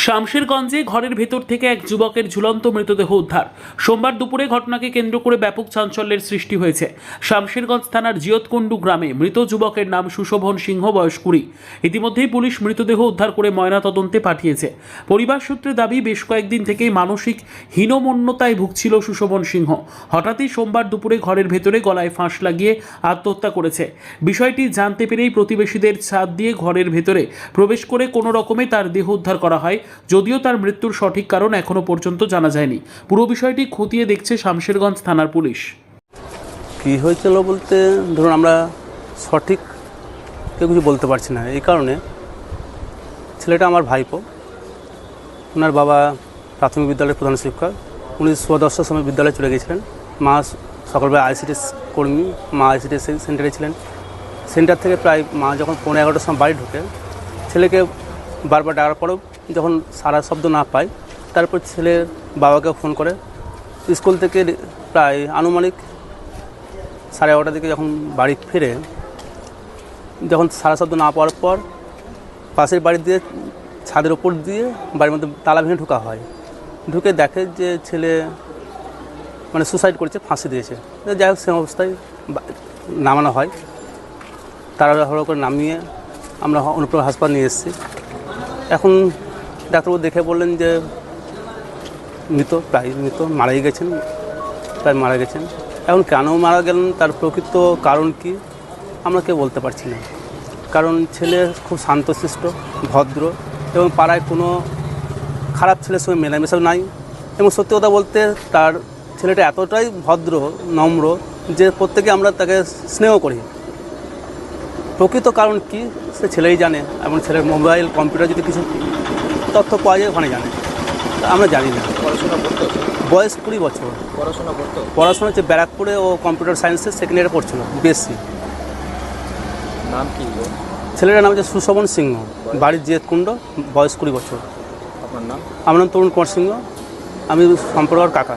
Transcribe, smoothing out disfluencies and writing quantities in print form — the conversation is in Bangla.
শামশেরগঞ্জে ঘরের ভেতর থেকে এক যুবকের ঝুলন্ত মৃতদেহ উদ্ধার। সোমবার দুপুরে ঘটনাকে কেন্দ্র করে ব্যাপক চাঞ্চল্যের সৃষ্টি হয়েছে। শামশেরগঞ্জ থানার জিয়তকুণ্ডু গ্রামে মৃত যুবকের নাম সুশোভন সিংহ, বয়স 20। ইতিমধ্যেই পুলিশ মৃতদেহ উদ্ধার করে ময়নাতদন্তে পাঠিয়েছে। পরিবার সূত্রে দাবি, বেশ কয়েকদিন থেকেই মানসিক হীনমন্যতায় ভুগছিল সুশোভন সিংহ। হঠাৎই সোমবার দুপুরে ঘরের ভেতরে গলায় ফাঁস লাগিয়ে আত্মহত্যা করেছে। বিষয়টি জানতে পেরেই প্রতিবেশীদের ছাদ দিয়ে ঘরের ভেতরে প্রবেশ করে কোনো রকমে তার দেহ উদ্ধার করা হয়। যদিও তার মৃত্যুর সঠিক কারণ এখনো পর্যন্ত জানা যায়নি। পুরো বিষয়টি খতিয়ে দেখছে শামশেরগঞ্জ থানার পুলিশ। কী হয়েছিল বলতে, ধরুন আমরা সঠিক কেউ কিছু বলতে পারছি না। এই কারণে ছেলেটা আমার ভাইপো, ওনার বাবা প্রাথমিক বিদ্যালয়ের প্রধান শিক্ষক, উনি সোয়া-10টার সময় বিদ্যালয়ে চলে গেছিলেন। মা সকালবেলা আইসিডিএস কর্মী, মা আইসিডিএস সেন্টারে ছিলেন। সেন্টার থেকে প্রায় মা যখন 11:30টার সময় বাড়ি ঢোকে, ছেলেকে বারবার ডাকার পরেও যখন সারা শব্দ না পায়, তারপর ছেলের বাবাকে ফোন করে। স্কুল থেকে প্রায় আনুমানিক 11:30টার দিকে যখন বাড়ি ফিরে, যখন সারা শব্দ না পাওয়ার পর পাশের বাড়ি দিয়ে ছাদের ওপর দিয়ে বাড়ির মধ্যে তালা ভেঙে ঢোকা হয়। ঢুকে দেখে যে ছেলে মানে সুসাইড করেছে, ফাঁসি দিয়েছে। যাই হোক, সে অবস্থায় নামানো হয়। তাড়াহুড়ো করে নামিয়ে আমরা অনুপ্রভ হাসপাতাল নিয়ে এসেছি। এখন ডাক্তারবাবু দেখে বললেন যে প্রায় মৃত, মারাই গেছেন, প্রায় মারা গেছেন। এখন কেন মারা গেলেন, তার প্রকৃত কারণ কি আমরা কেউ বলতে পারছি না। কারণ ছেলে খুব শান্তশিষ্ট, ভদ্র, এবং পাড়ায় কোনো খারাপ ছেলের সঙ্গে মেলামেশাও নাই। এবং সত্যি কথা বলতে, তার ছেলেটা এতটাই ভদ্র, নম্র, যে প্রত্যেকে আমরা তাকে স্নেহ করি। প্রকৃত কারণ কি সে ছেলেই জানে, এবং ছেলের মোবাইল কম্পিউটার যদি কিছু তথ্য পাওয়া যায় ওখানে জানে, আমরা জানি না। পড়াশোনা করতো? বয়স 20 বছর। পড়াশোনা করতো? পড়াশোনা হচ্ছে ব্যারাকপুরে, ও কম্পিউটার সায়েন্সের সেকেন্ড ইয়ারে পড়ছিল, বিএসসি। নাম কি? ছেলেটার নাম হচ্ছে সুশোভন সিংহ, বাড়ির জিয়তকুণ্ড, বয়স 20 বছর। আপনার নাম? আমার নাম তরুণ কুমার সিংহ, আমি সম্পর্কের কাকা।